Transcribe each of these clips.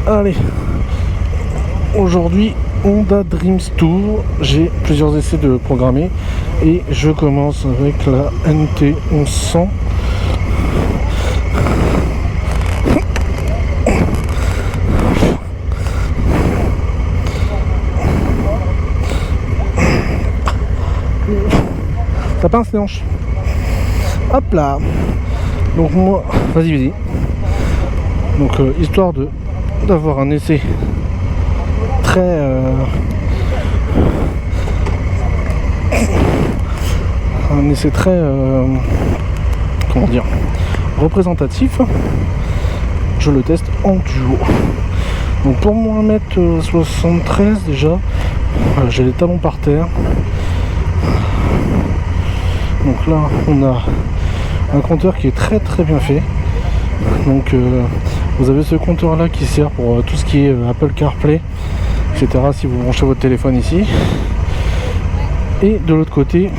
Allez, aujourd'hui Honda Dreams Tour, j'ai plusieurs essais de programmer et je commence avec la NT 1100. Ça pince les hanches. Hop là. Donc moi, vas-y. Donc histoire d'avoir un essai très comment dire, représentatif, je le teste en duo. Donc pour moi 1m73 déjà, j'ai les talons par terre. Donc là on a un compteur qui est très bien fait. Donc vous avez ce compteur là qui sert pour tout ce qui est Apple CarPlay, etc. si vous branchez votre téléphone ici. Et de l'autre côté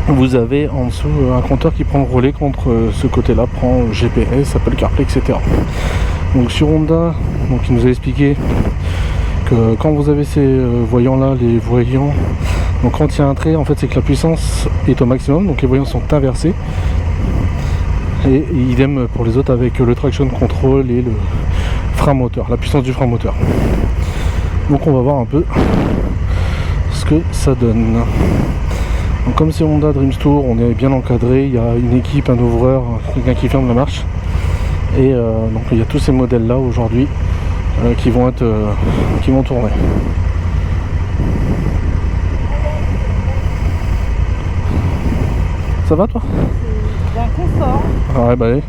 vous avez en dessous un compteur qui prend le relais contre ce côté là, prend GPS, Apple CarPlay, etc. Donc sur Honda, donc il nous a expliqué que quand vous avez ces voyants là, les voyants, donc quand il y a un trait, en fait c'est que la puissance est au maximum, donc les voyants sont inversés. Et idem pour les autres avec le traction control et le frein moteur, la puissance du frein moteur. Donc on va voir un peu ce que ça donne. Donc comme c'est Honda Dreams Tour, on est bien encadré, il y a une équipe, un ouvreur, quelqu'un qui ferme la marche. Et donc il y a tous ces modèles là aujourd'hui qui vont tourner. Ça va toi? C'est un confort. Ah ouais, bah allez.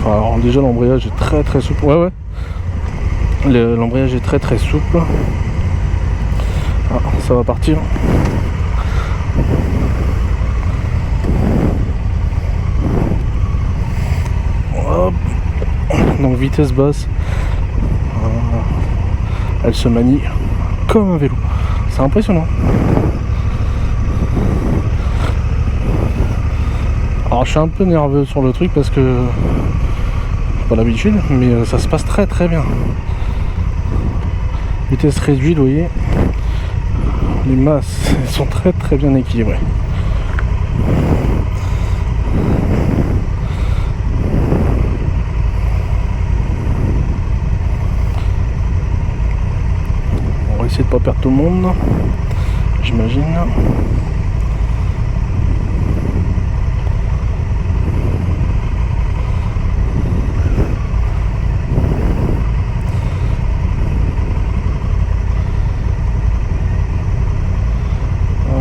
Alors déjà l'embrayage est très souple. Ouais. L'embrayage est très souple. Ah, ça va partir. Hop. Donc vitesse basse. Elle se manie comme un vélo. C'est impressionnant. Alors je suis un peu nerveux sur le truc parce que j'ai pas l'habitude, mais ça se passe très bien. Vitesse réduite, vous voyez. Les masses sont très bien équilibrées. On va essayer de pas perdre tout le monde, j'imagine.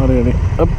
Allez, hop.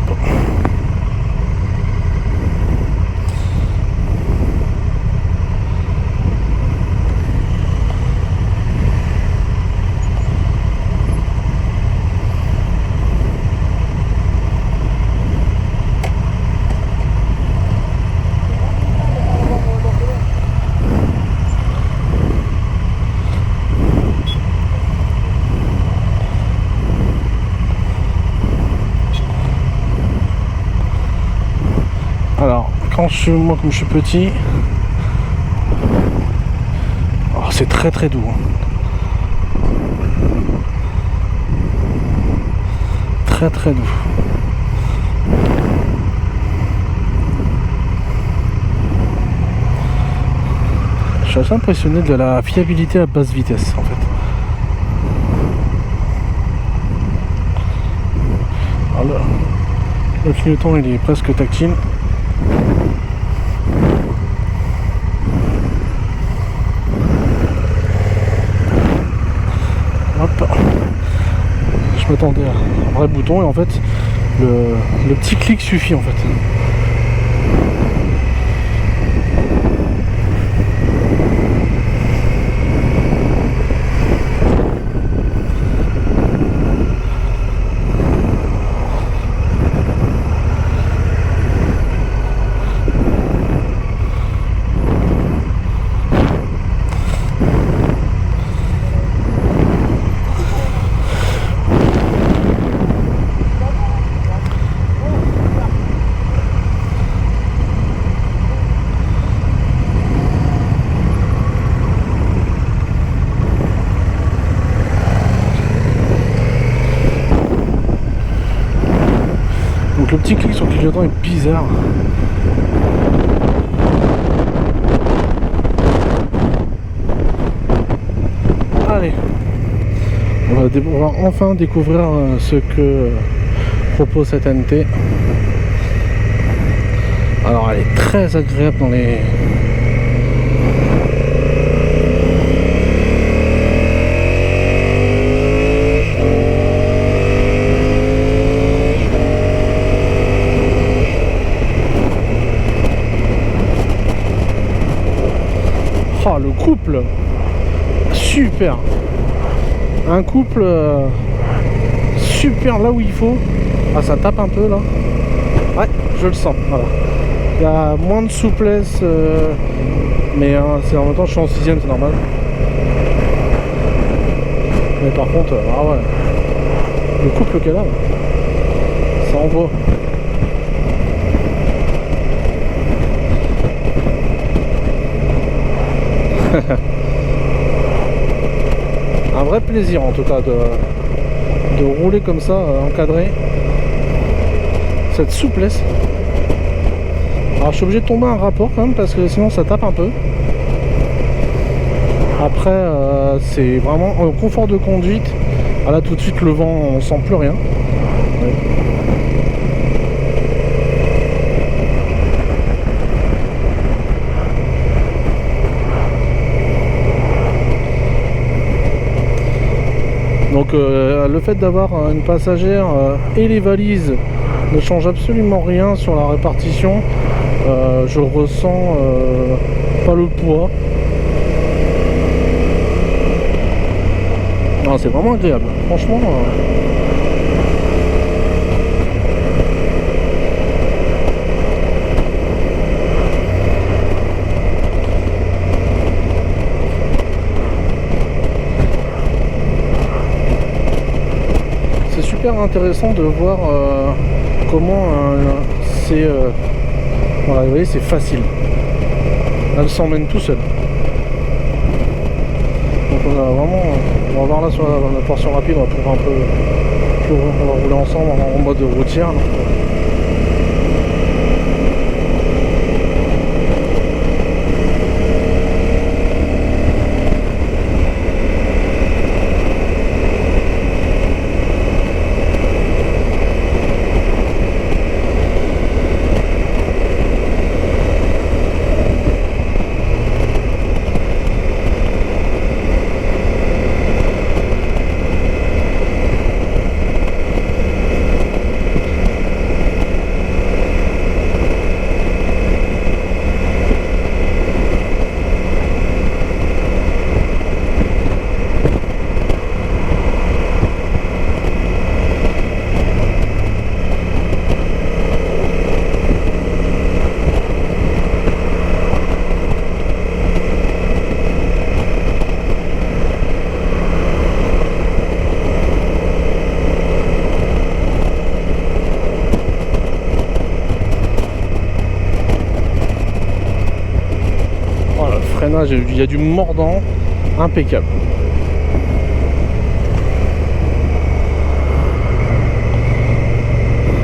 Alors, comme je suis petit, c'est très doux. Très doux. Je suis assez impressionné de la fiabilité à basse vitesse en fait. Alors là, le clignotant il est presque tactile. Hop. Je m'attendais à un vrai bouton et en fait le petit clic suffit en fait. clignotant est bizarre. Allez, on va enfin découvrir ce que propose cette NT. Alors elle est très agréable dans les... Oh, le couple super, un couple super là où il faut. Ah, ça tape un peu là, ouais, je le sens, voilà. Il y a moins de souplesse, mais c'est en même temps je suis en 6ème, c'est normal. Mais par contre, ah ouais, le couple qu'elle a, ça envoie. Un vrai plaisir en tout cas de rouler comme ça, encadré. Cette souplesse. Alors je suis obligé de tomber un rapport quand même parce que sinon ça tape un peu. Après c'est vraiment un confort de conduite. Ah, là tout de suite le vent, on sent plus rien. Ouais. Donc le fait d'avoir une passagère et les valises ne change absolument rien sur la répartition. Je ressens pas le poids. C'est vraiment agréable, franchement. C'est super intéressant de voir comment c'est voilà, vous voyez, c'est facile, elle s'emmène tout seul. Donc on a vraiment, on va voir là sur la portion rapide, on va pouvoir un peu, on va rouler ensemble en mode routière là. Il y a du mordant impeccable.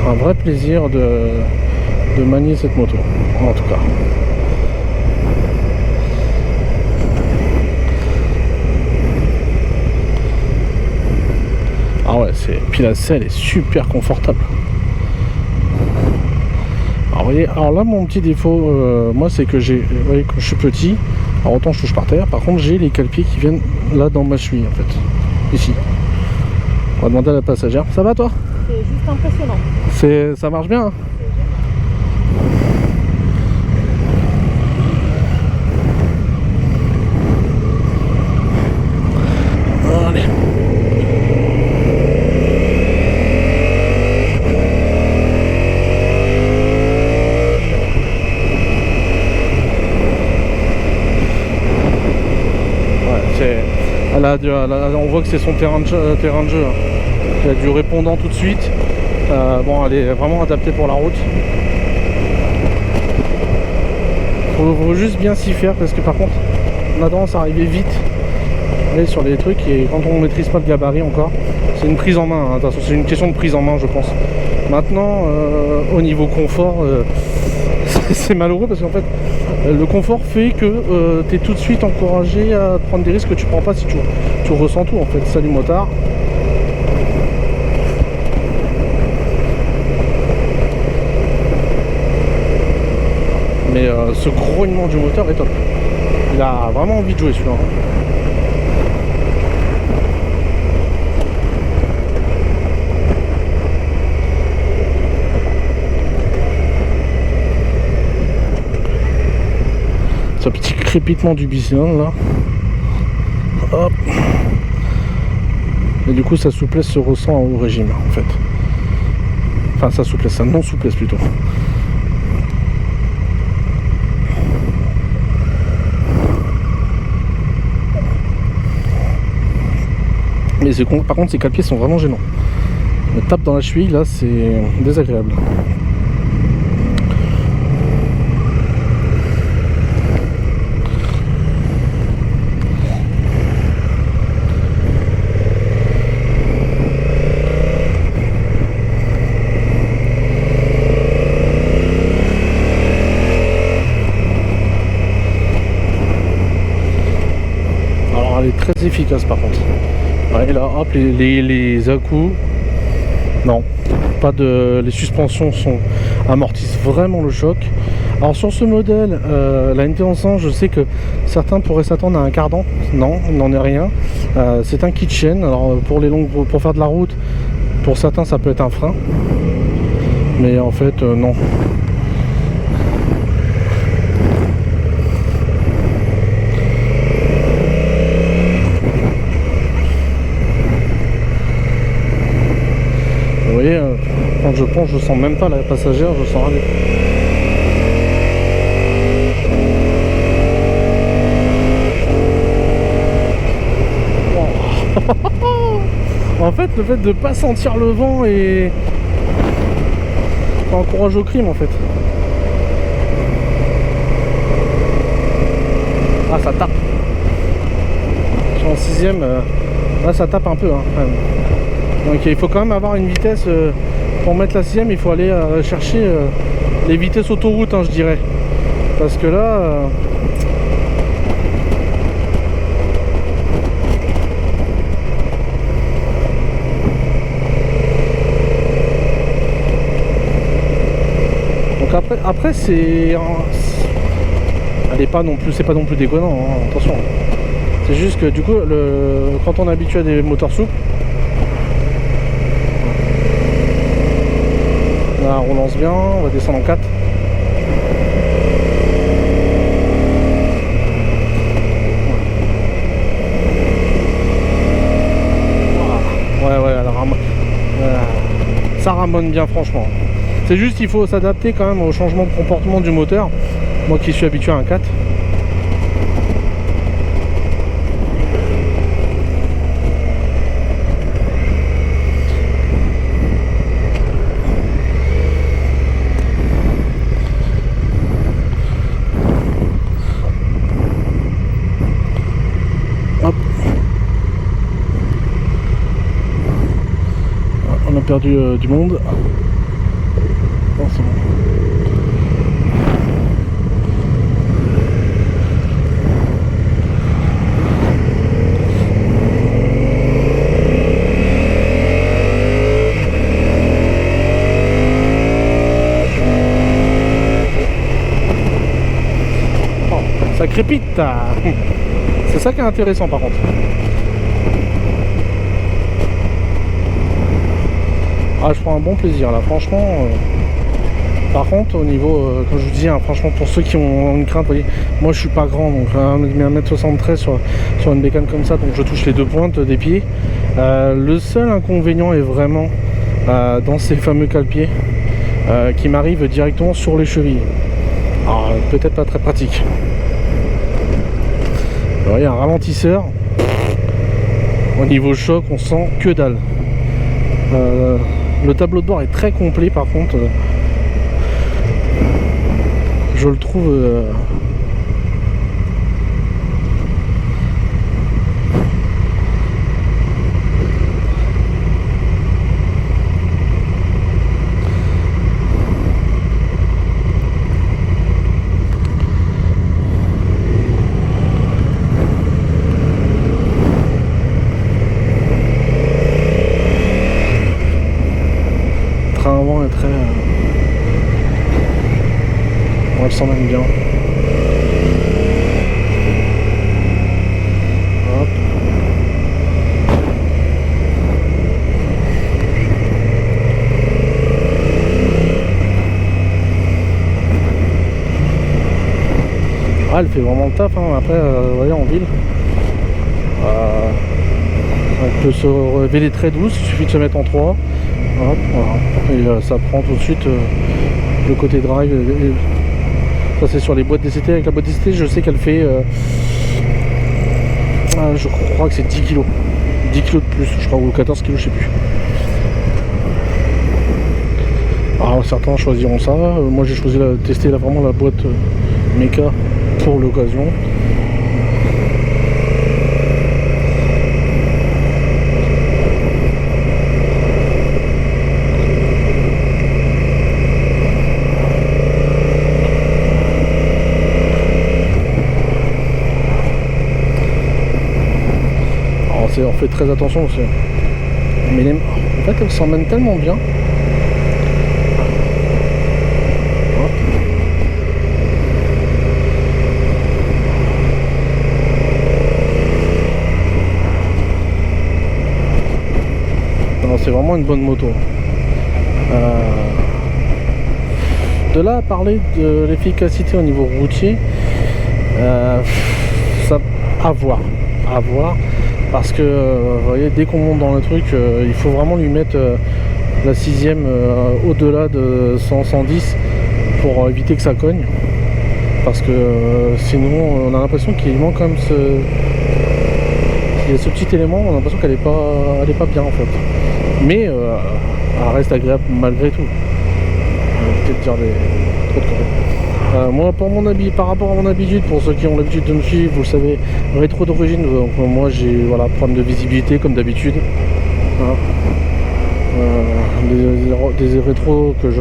Un vrai plaisir de manier cette moto, en tout cas. Ah ouais, puis la selle est super confortable. Alors, vous voyez, alors là mon petit défaut, moi c'est que j'ai, vous voyez, quand je suis petit, alors autant je touche par terre, par contre j'ai les cale-pieds qui viennent là dans ma cheville en fait, ici. On va demander à la passagère. Ça va toi? C'est juste impressionnant. Ça marche bien hein? Allez. On voit que c'est son terrain de jeu. Il y a du répondant tout de suite. Bon, elle est vraiment adaptée pour la route. Faut juste bien s'y faire parce que par contre, on a tendance à arriver vite sur des trucs et quand on maîtrise pas le gabarit encore, c'est une prise en main. Hein, c'est une question de prise en main, je pense. Maintenant, au niveau confort, c'est malheureux parce qu'en fait, le confort fait que tu es tout de suite encouragé à prendre des risques que tu prends pas si tu ressens tout en fait. Salut motard. Mais ce grognement du moteur est top. Il a vraiment envie de jouer celui-là. Ce petit crépitement du bicylindre là. Hop. Et du coup sa souplesse se ressent en haut régime en fait. Enfin sa souplesse, sa non-souplesse plutôt. Mais par contre ces cale-pieds sont vraiment gênants. Me tape dans la cheville là, c'est désagréable. Alors elle est très efficace par contre. Ouais, là, hop, les à-coups, non, pas de. Les suspensions amortissent vraiment le choc. Alors sur ce modèle, la NT1100, je sais que certains pourraient s'attendre à un cardan. Non, il n'en est rien. C'est un kit chaîne. Alors pour pour faire de la route, pour certains ça peut être un frein, mais en fait non. Vous voyez, quand je penche, je sens même pas la passagère, je sens rien. En fait, le fait de pas sentir le vent et ça encourage au crime en fait. Ah, ça tape. Je suis en 6ème, là ça tape un peu hein, quand même. Donc il faut quand même avoir une vitesse pour mettre la 6ème, il faut aller chercher les vitesses autoroute hein, je dirais. Parce que là donc après c'est elle est pas non plus, c'est pas non plus déconnant hein, attention. C'est juste que du coup quand on est habitué à des moteurs souples, là on lance bien, on va descendre en 4. Ouais, ça ramène bien franchement. C'est juste qu'il faut s'adapter quand même au changement de comportement du moteur. Moi qui suis habitué à un 4. Hop. On a perdu du monde. Bon, c'est bon. Oh, ça crépite. C'est ça qui est intéressant par contre. Ah, je prends un bon plaisir là, franchement. Par contre, au niveau, comme je vous dis, hein, franchement, pour ceux qui ont une crainte, vous voyez, moi je suis pas grand, donc 1m73 sur une bécane comme ça, donc je touche les deux pointes des pieds. Le seul inconvénient est vraiment dans ces fameux cale-pieds qui m'arrivent directement sur les chevilles. Alors, peut-être pas très pratique. Vous voyez, un ralentisseur, au niveau choc, on sent que dalle. Le tableau de bord est très complet par contre. Je le trouve sent même bien. Hop. Ah, elle fait vraiment le taf, hein. Après, vous voyez, en ville, elle peut se révéler très douce, il suffit de se mettre en 3. Hop, voilà. Et ça prend tout de suite le côté drive. Ça, c'est sur les boîtes DCT. Avec la boîte DCT, je sais qu'elle fait, je crois que c'est 10 kg. 10 kg de plus, je crois, ou 14 kg, je sais plus. Alors certains choisiront ça. Moi, j'ai choisi de tester vraiment la boîte méca pour l'occasion. On fait très attention aussi. Mais en fait, elle s'emmène tellement bien. C'est vraiment une bonne moto. De là à parler de l'efficacité au niveau routier, ça à voir. Parce que vous voyez, dès qu'on monte dans le truc, il faut vraiment lui mettre la 6ème au-delà de 100-110 pour éviter que ça cogne. Parce que sinon on a l'impression qu'il manque quand même il y a ce petit élément, on a l'impression qu'elle est pas bien en fait. Mais elle reste agréable malgré tout. Peut-être dire trop de conneries. Moi, par rapport à mon habitude, pour ceux qui ont l'habitude de me suivre, vous le savez, rétro d'origine, donc moi j'ai problème de visibilité comme d'habitude. Des rétros que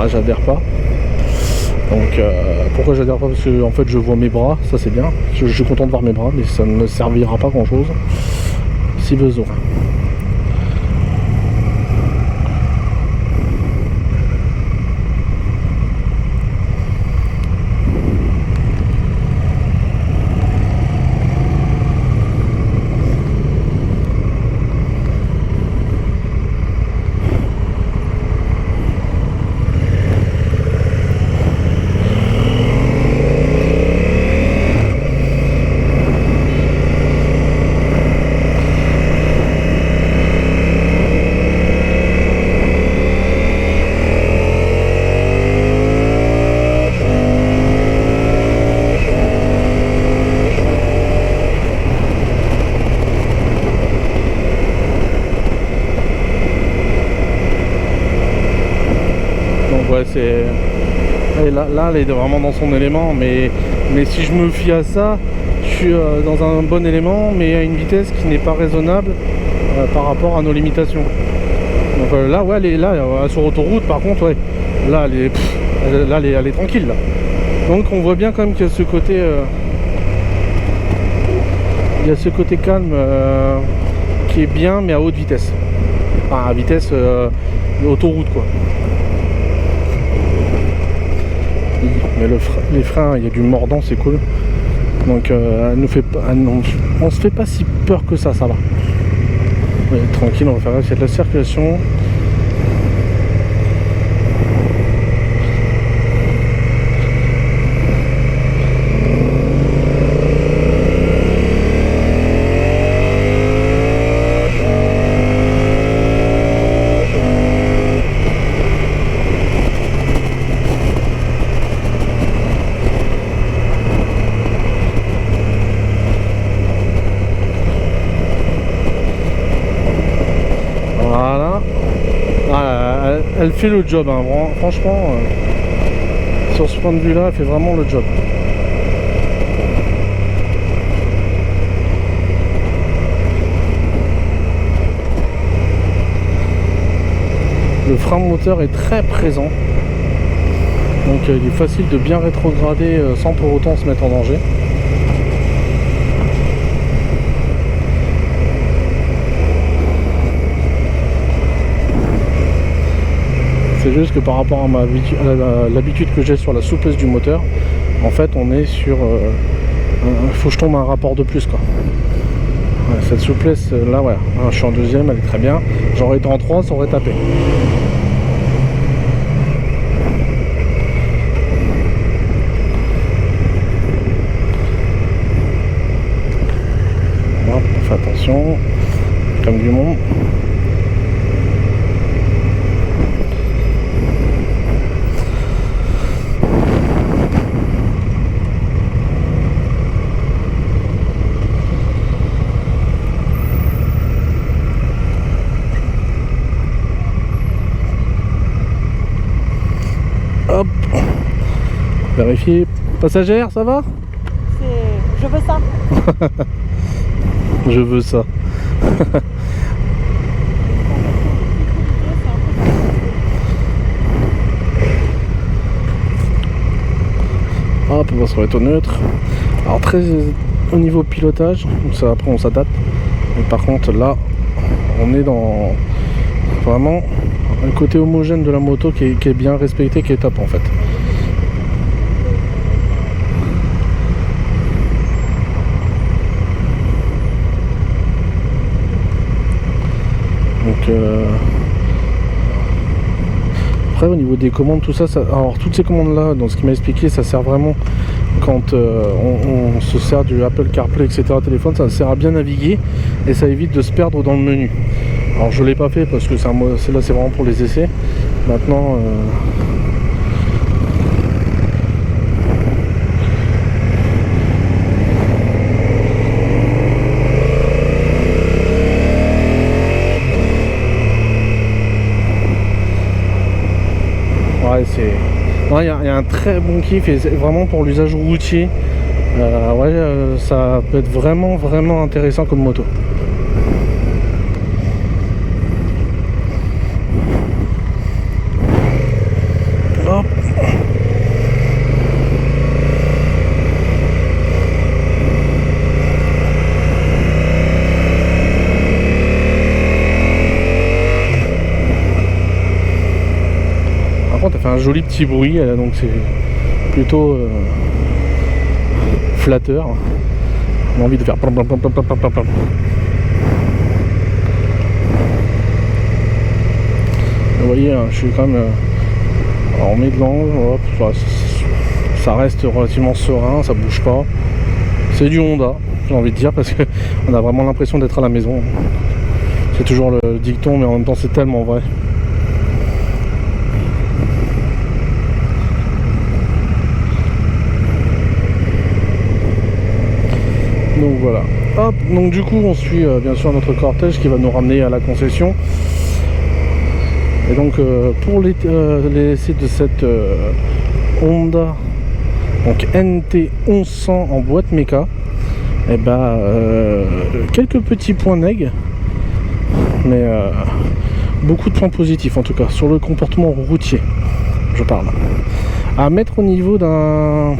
j'adhère pas. Donc pourquoi j'adhère pas? Parce que en fait je vois mes bras, ça c'est bien. Je suis content de voir mes bras, mais ça ne me servira pas grand chose si besoin. Et là elle est vraiment dans son élément, mais si je me fie à ça, je suis dans un bon élément, mais à une vitesse qui n'est pas raisonnable par rapport à nos limitations. Donc là, ouais, elle est là sur autoroute. Par contre, ouais, là, elle est tranquille. Là. Donc on voit bien quand même qu'il y a ce côté, calme qui est bien, mais à haute vitesse. Enfin, à vitesse autoroute, quoi. Mais les freins, il y a du mordant, c'est cool. Donc on se fait pas si peur que ça va. Ouais, tranquille, on va faire gaffe, il y a de la circulation. Elle fait le job, hein. Franchement, sur ce point de vue là, elle fait vraiment le job. Le frein moteur est très présent, donc il est facile de bien rétrograder sans pour autant se mettre en danger. C'est juste que par rapport à l'habitude que j'ai sur la souplesse du moteur, en fait on est sur... il faut que je tombe à un rapport de plus quoi. Ouais, cette souplesse là, ouais, je suis en deuxième, elle est très bien. J'aurais été en 3, ça aurait tapé. Hop, fais attention, comme du monde. Hop, vérifier. Passagère, ça va? Je veux ça. Je veux ça. Hop, on va se remettre au neutre. Alors très au niveau pilotage, donc ça après on s'adapte. Mais par contre là, on est dans vraiment un côté homogène de la moto qui est bien respecté, qui est top en fait. Donc après au niveau des commandes, tout ça, alors toutes ces commandes là, dans ce qu'il m'a expliqué, ça sert vraiment quand on se sert du Apple CarPlay etc. téléphone, ça sert à bien naviguer et ça évite de se perdre dans le menu. Alors je l'ai pas fait parce que là c'est vraiment pour les essais. Maintenant ouais, il y a un très bon kiff et c'est vraiment pour l'usage routier. Ouais, ça peut être vraiment intéressant comme moto. Hop. Par contre, elle fait un joli petit bruit, donc c'est plutôt flatteur. On a envie de faire plam, plam, plam, plam, plam, plam, plam. Vous voyez, je suis quand même on met de l'angle, hop, ça reste relativement serein, ça bouge pas. C'est du Honda, j'ai envie de dire, parce que on a vraiment l'impression d'être à la maison. C'est toujours le dicton, mais en même temps c'est tellement vrai. Donc voilà. Hop, donc du coup on suit bien sûr notre cortège qui va nous ramener à la concession. Et donc pour l'essai de cette Honda donc NT 1100 en boîte méca, et ben quelques petits points neg, mais beaucoup de points positifs en tout cas sur le comportement routier, je parle. À mettre au niveau d'un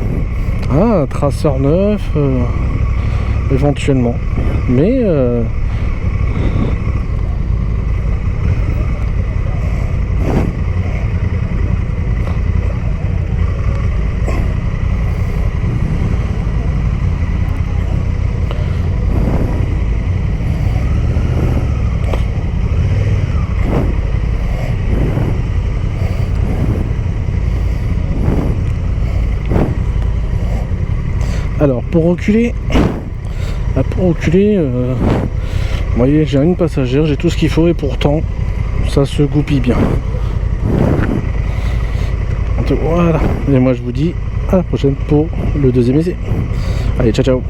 traceur neuf éventuellement, mais alors pour reculer, vous voyez, j'ai une passagère, j'ai tout ce qu'il faut et pourtant ça se goupille bien. Voilà, et moi je vous dis à la prochaine pour le deuxième essai. Allez, ciao ciao.